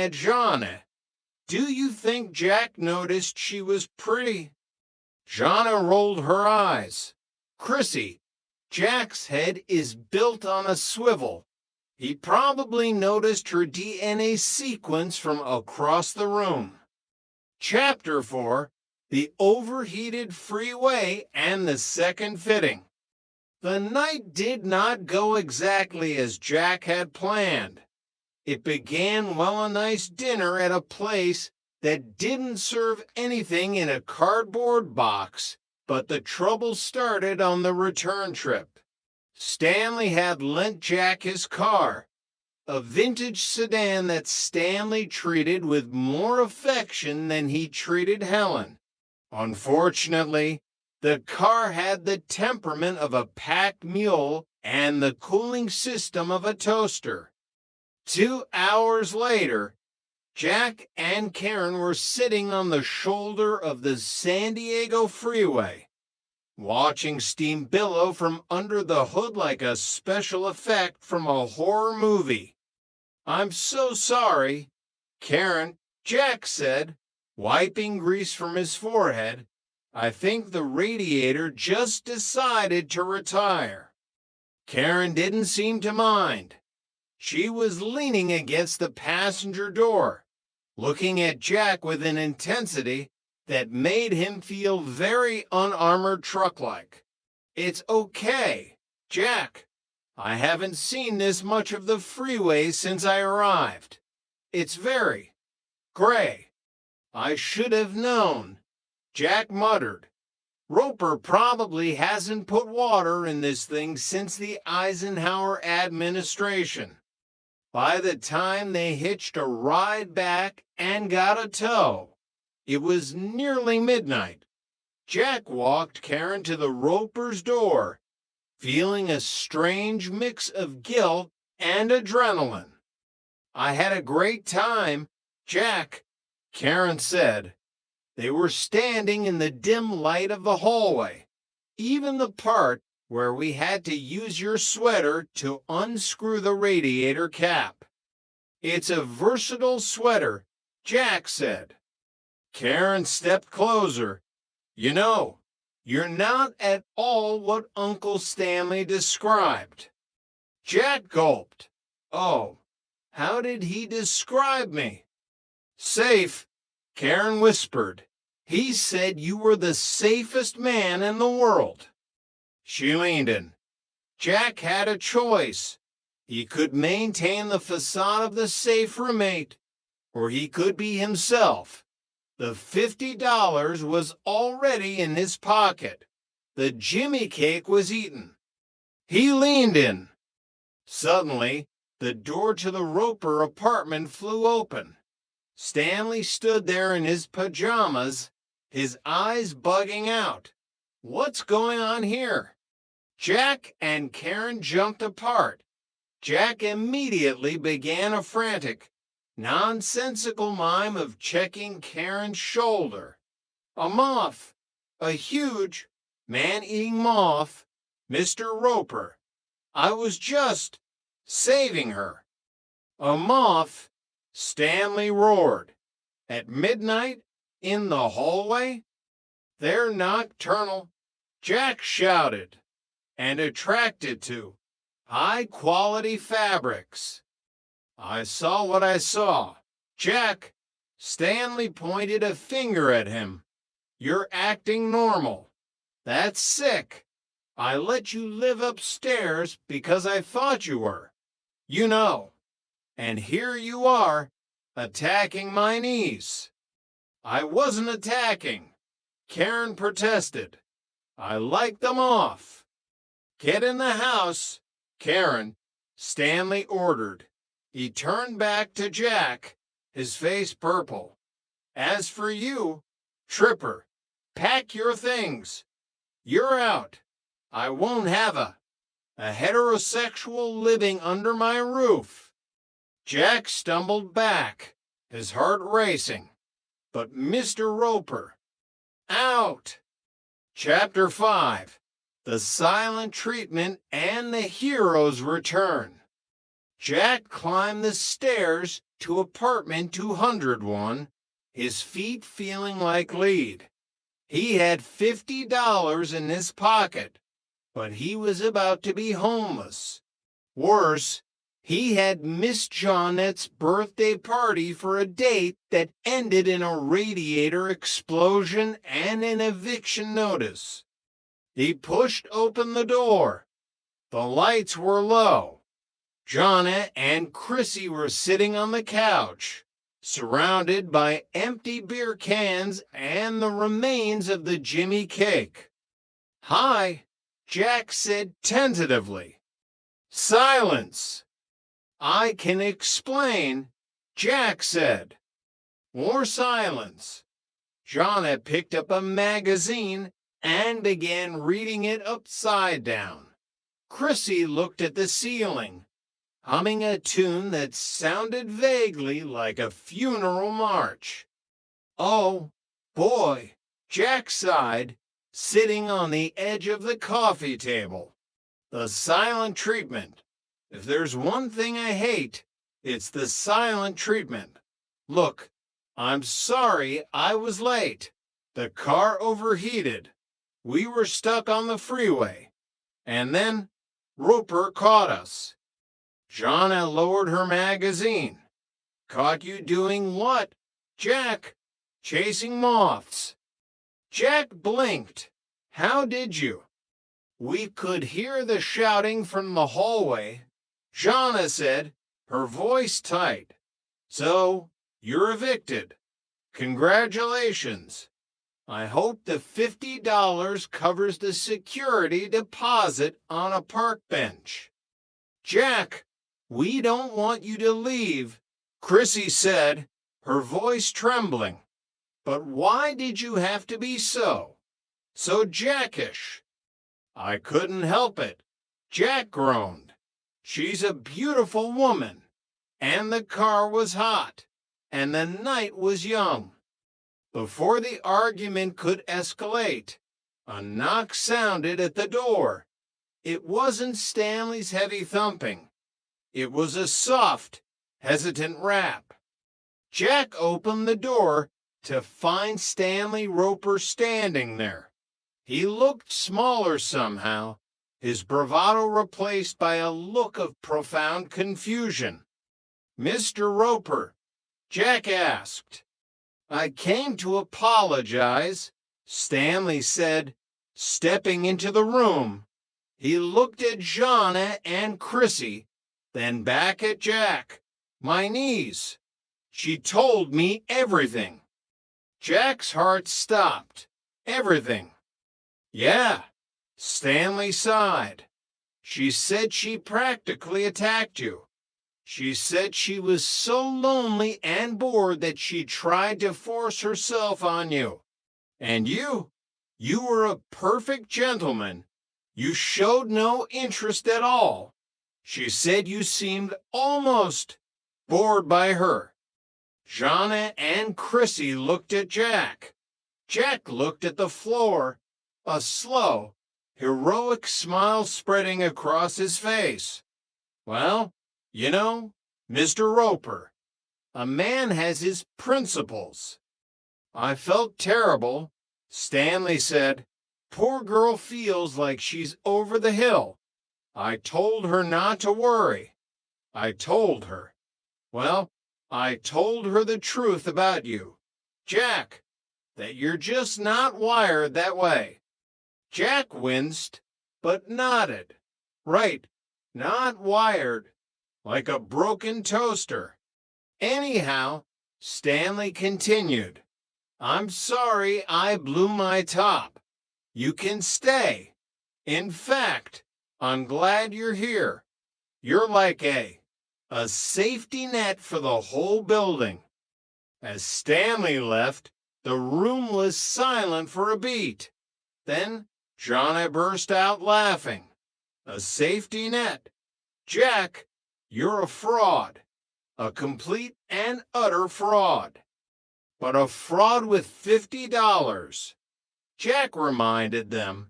at Jana. Do you think Jack noticed she was pretty? Jana rolled her eyes. Chrissy, Jack's head is built on a swivel. He probably noticed her DNA sequence from across the room. Chapter 4: The Overheated Freeway and the Second Fitting. The night did not go exactly as Jack had planned. It began a nice dinner at a place that didn't serve anything in a cardboard box, but the trouble started on the return trip. Stanley had lent Jack his car, a vintage sedan that Stanley treated with more affection than he treated Helen. Unfortunately, the car had the temperament of a packed mule and the cooling system of a toaster. 2 hours later, Jack and Karen were sitting on the shoulder of the San Diego freeway, watching steam billow from under the hood like a special effect from a horror movie. "I'm so sorry, Karen," Jack said, wiping grease from his forehead. "I think the radiator just decided to retire." Karen didn't seem to mind. She was leaning against the passenger door, looking at Jack with an intensity that made him feel very unarmored truck-like. "It's okay, Jack. I haven't seen this much of the freeway since I arrived. It's very gray. I should have known," Jack muttered. "Roper probably hasn't put water in this thing since the Eisenhower administration." By the time they hitched a ride back and got a tow, it was nearly midnight. Jack walked Karen to the Ropers' door, feeling a strange mix of guilt and adrenaline. "I had a great time, Jack," Karen said. They were standing in the dim light of the hallway, even the part where we had to use your sweater to unscrew the radiator cap. "It's a versatile sweater," Jack said. Karen stepped closer. "You know, you're not at all what Uncle Stanley described." Jack gulped. "Oh, how did he describe me?" "Safe," Karen whispered. "He said you were the safest man in the world." She leaned in. Jack had a choice. He could maintain the facade of the safe roommate, or he could be himself. The $50 was already in his pocket. The Jimmy cake was eaten. He leaned in. Suddenly, the door to the Roper apartment flew open. Stanley stood there in his pajamas, his eyes bugging out. "What's going on here?" Jack and Karen jumped apart. Jack immediately began a frantic, nonsensical mime of checking Karen's shoulder. "A moth, a huge, man-eating moth, Mr. Roper. I was just saving her." "A moth?" Stanley roared. "At midnight? In the hallway?" "They're nocturnal," Jack shouted, "and attracted to high-quality fabrics." "I saw what I saw. Jack," Stanley pointed a finger at him. "You're acting normal. That's sick. I let you live upstairs because I thought you were. You know. And here you are, attacking my niece." "I wasn't attacking," Karen protested. "I liked them off." "Get in the house, Karen," Stanley ordered. He turned back to Jack, his face purple. "As for you, Tripper, pack your things. You're out. I won't have a heterosexual living under my roof." Jack stumbled back, his heart racing. "But Mr. Roper, out." Chapter 5: The Silent Treatment and the Hero's Return. Jack climbed the stairs to apartment 201, his feet feeling like lead. He had $50 in his pocket, but he was about to be homeless. Worse, he had missed Jeanette's birthday party for a date that ended in a radiator explosion and an eviction notice. He pushed open the door. The lights were low. Jeanette and Chrissy were sitting on the couch, surrounded by empty beer cans and the remains of the Jimmy cake. "Hi," Jack said tentatively. "Silence." "I can explain," Jack said. More silence. Jeanette picked up a magazine and began reading it upside down. Chrissy looked at the ceiling, humming a tune that sounded vaguely like a funeral march. "Oh, boy," Jack sighed, sitting on the edge of the coffee table. "The silent treatment. If there's one thing I hate, it's the silent treatment. Look, I'm sorry I was late. The car overheated. We were stuck on the freeway. And then Roper caught us." Jonna lowered her magazine. "Caught you doing what, Jack?" "Chasing moths." Jack blinked. "How did you?" "We could hear the shouting from the hallway," Jonna said, her voice tight. "So, you're evicted. Congratulations. I hope the $50 covers the security deposit on a park bench." "Jack, we don't want you to leave," Chrissy said, her voice trembling. "But why did you have to be so Jackish?" "I couldn't help it," Jack groaned. "She's a beautiful woman, and the car was hot, and the night was young." Before the argument could escalate, a knock sounded at the door. It wasn't Stanley's heavy thumping. It was a soft, hesitant rap. Jack opened the door to find Stanley Roper standing there. He looked smaller somehow, his bravado replaced by a look of profound confusion. "Mr. Roper?" Jack asked. "I came to apologize," Stanley said, stepping into the room. He looked at Jonna and Chrissy, then back at Jack. "My niece. She told me everything." Jack's heart stopped. "Everything?" "Yeah," Stanley sighed. "She said she practically attacked you. She said she was so lonely and bored that she tried to force herself on you. And you were a perfect gentleman. You showed no interest at all. She said you seemed almost bored by her." Jonna and Chrissy looked at Jack. Jack looked at the floor, a slow, heroic smile spreading across his face. "Well, you know, Mr. Roper, a man has his principles." "I felt terrible," Stanley said. "Poor girl feels like she's over the hill. I told her not to worry. I told her the truth about you, Jack, that you're just not wired that way." Jack winced, but nodded. "Right, not wired. Like a broken toaster." "Anyhow," Stanley continued, "I'm sorry I blew my top. You can stay. In fact, I'm glad you're here. You're like a safety net for the whole building." As Stanley left, the room was silent for a beat. Then Jonna burst out laughing. "A safety net? Jack, you're a fraud. A complete and utter fraud. But a fraud with $50. Jack reminded them